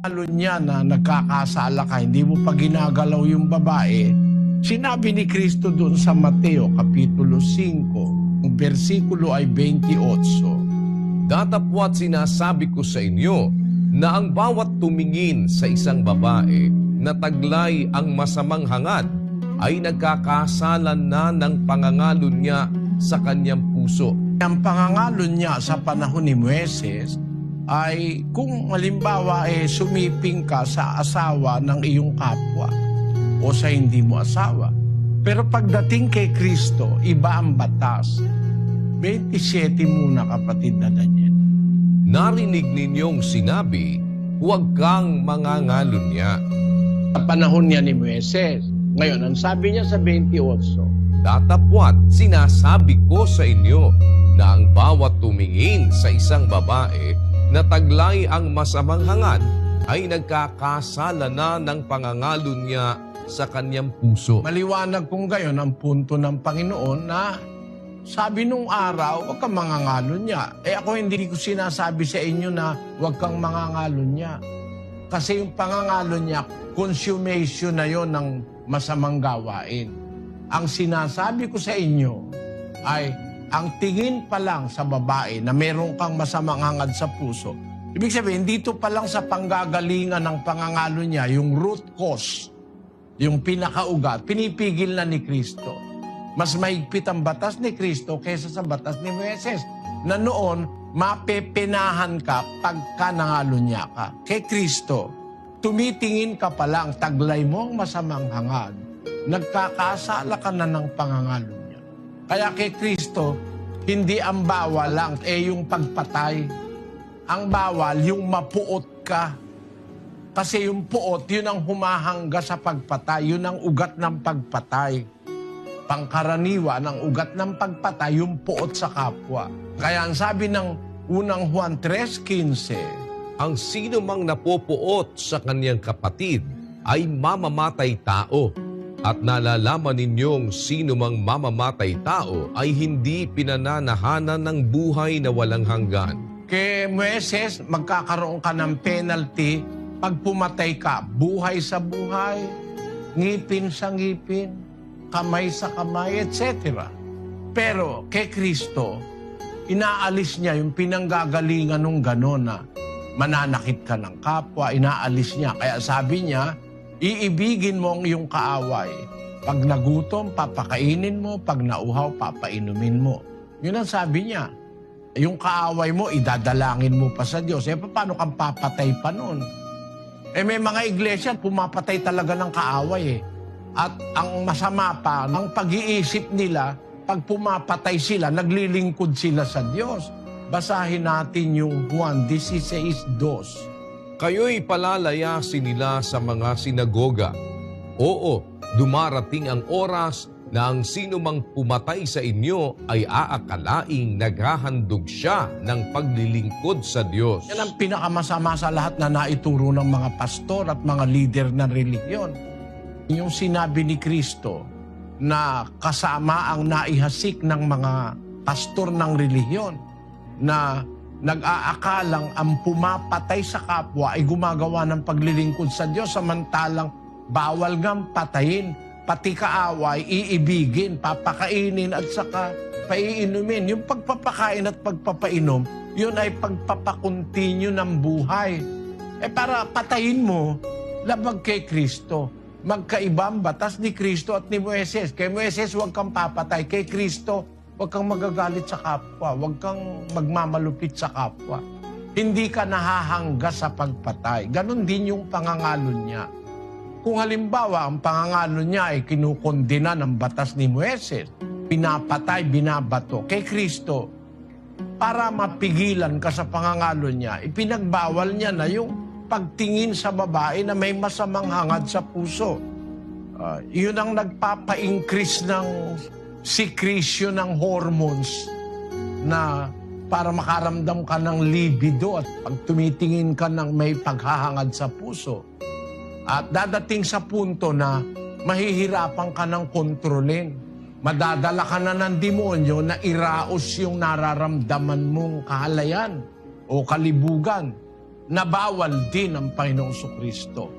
Lalo niya na nagkakasala ka, hindi mo pa ginagalaw yung babae, sinabi ni Kristo doon sa Mateo Kapitulo 5, ang versikulo ay 28. Datapwat sinasabi ko sa inyo na ang bawat tumingin sa isang babae na taglay ang masamang hangad ay nagkakasalan na ng pangangalo niya sa kanyang puso. Ang pangangalo niya sa panahon ni Moises ay kung halimbawa sumiping ka sa asawa ng iyong kapwa o sa hindi mo asawa. Pero pagdating kay Kristo, iba ang batas. 27 muna, kapatid na Daniel. Narinig ninyong sinabi, huwag kang mangangalon niya. Sa panahon niya ni Moises. Ngayon, ang sabi niya sa 28, Datapwat sinasabi ko sa inyo na ang bawat tumingin sa isang babae na taglay ang masamang hangad ay nagkakasala na ng pangangalo niya sa kanyang puso. maliwanag kung gayon ang punto ng Panginoon na sabi nung araw, huwag kang mangangalon niya. Ako hindi ko sinasabi sa inyo na huwag kang mangangalon niya. Kasi yung pangangalon niya, consummation na yon ng masamang gawain. Ang sinasabi ko sa inyo ay ang tingin pa lang sa babae na meron kang masamang hangad sa puso. Ibig sabihin, dito pa lang sa panggagalingan ng pangangalo niya, yung root cause, yung pinakaugat, pinipigil na ni Kristo. Mas mahigpit ang batas ni Kristo kaysa sa batas ni Moises, na noon, mapepenahan ka pagka nangalo niya ka. Kay Kristo, tumitingin ka pa lang, taglay mo ang masamang hangad, nagkakasala ka na ng pangangalo niya. Kaya kay Kristo, hindi ang bawal lang, yung pagpatay. Ang bawal, yung mapuot ka. Kasi yung puot, yun ang humahangga sa pagpatay. Yun ang ugat ng pagpatay. Pangkaraniwan, ang ugat ng pagpatay, yung puot sa kapwa. Kaya ang sabi ng unang Juan 3:15, Ang sino mang napopuot sa kanyang kapatid ay mamamatay tao. At nalalaman ninyong sino mang mamamatay tao ay hindi pinananahanan ng buhay na walang hanggan. kay Moises, magkakaroon ka ng penalty pag pumatay ka. Buhay sa buhay, ngipin sa ngipin, kamay sa kamay, etc. Pero kay Kristo, inaalis niya yung pinanggagalingan ng gano'n na mananakit ka ng kapwa, inaalis niya. Kaya sabi niya, iibigin mo ang iyong kaaway. Pag nagutom, papakainin mo. Pag nauhaw, papainumin mo. Yun ang sabi niya. Yung kaaway mo, idadalangin mo pa sa Diyos. Paano kang papatay pa nun? May mga iglesia, pumapatay talaga ng kaaway. At ang masama pa, ang pag-iisip nila, pag pumapatay sila, naglilingkod sila sa Diyos. Basahin natin yung Juan 16:2. Kayo'y palalayasin nila sa mga sinagoga. Oo, dumarating ang oras na ang sino mang pumatay sa inyo ay aakalaing naghahandog siya ng paglilingkod sa Diyos. Yan ang pinakamasama sa lahat na naituro ng mga pastor at mga leader ng relihiyon. Yung sinabi ni Kristo na kasama ang naihasik ng mga pastor ng relihiyon na nag-aakalang ang pumapatay sa kapwa ay gumagawa ng paglilingkod sa Diyos, samantalang bawal ngang patayin, pati kaaway, iibigin, papakainin at saka paiinumin. Yung pagpapakain at pagpapainom, yun ay pagpapakontinue ng buhay. Para patayin mo, labag kay Kristo. Magkaiba ang batas ni Kristo at ni Moises. Kay Moises, huwag kang papatay. Kay Kristo, huwag kang magagalit sa kapwa. Huwag kang magmamalupit sa kapwa. Hindi ka nahahangga sa pagpatay. Ganon din yung pangangalon niya. Kung halimbawa, ang pangangalon niya ay kinukondena ng batas ni Moises, pinapatay, binabato. Kay Kristo, para mapigilan ka sa pangangalon niya, ipinagbawal niya na yung pagtingin sa babae na may masamang hangad sa puso. Yun ang nagpapa-increase ng secretion ng hormones na para makaramdam ka ng libido at pag tumitingin ka ng may paghahangad sa puso. At dadating sa punto na mahihirapan ka ng kontrolin. Madadala ka na ng demonyo na iraos yung nararamdaman mong kahalayan o kalibugan. na bawal din ng Panginoong Kristo.